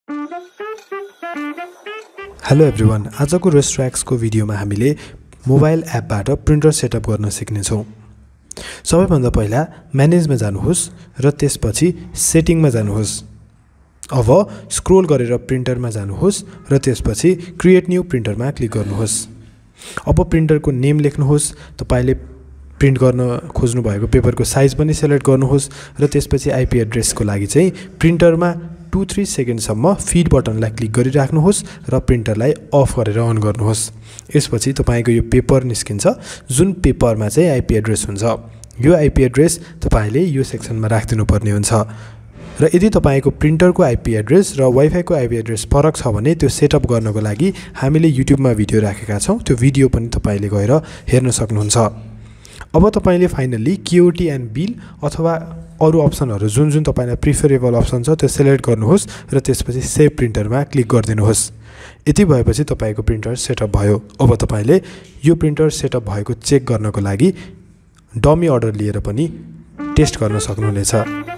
Hello everyone, आजको रेस्ट्र्याक्सको भिडियोमा हामीले मोबाइल एपबाट प्रिन्टर सेटअप गर्न सिक्नेछौँ। सबैभन्दा पहिला म्यानेजमा जानुहोस् र त्यसपछि सेटिङमा जानुहोस्। अब स्क्रोल गरेर प्रिन्टरमा जानुहोस् र त्यसपछि क्रिएट न्यू प्रिन्टरमा क्लिक गर्नुहोस्। अब प्रिन्टरको नेम लेख्नुहोस्, तपाईले प्रिन्ट गर्न खोज्नु भएको पेपरको साइज पनि सेलेक्ट गर्नुहोस् र त्यसपछि आइपी एड्रेसको लागि चाहिँ प्रिन्टरमा 2-3 सेकेन्डसम्म फिड बटनलाई क्लिक गरिराख्नुहोस् र प्रिन्टरलाई अफ गरेर अन गर्नुहोस्। यसपछि तपाईको यो पेपर निस्किन्छ, जुन पेपरमा चाहिँ आइपी एड्रेस हुन्छ। यो आइपी एड्रेस तपाईले यो सेक्सनमा राखिदिनु पर्ने हुन्छ र यदि तपाईको प्रिन्टरको आइपी एड्रेस र वाइफाईको आइपी एड्रेस फरक छ भने त्यो सेटअप गर्नको लागि हामीले युट्युबमा भिडियो राखेका छौँ। त्यो भिडियो पनि तपाईले गएर हेर्न सक्नुहुन्छ। अब तपाईले फाइनली केओटी एन्ड बिल अथवा अरु अप्सनहरु जुन तपाईलाई प्रिफरेबल अप्सन छ त्यो सिलेक्ट गर्नुहोस् र त्यसपछि सेभ प्रिन्टरमा क्लिक गरिदिनुहोस्। यति भएपछि तपाईको प्रिन्टर सेटअप भयो। अब तपाईले यो प्रिन्टर सेटअप भएको चेक गर्नको लागि डमी अर्डर लिएर पनि टेस्ट गर्न सक्नुहुनेछ।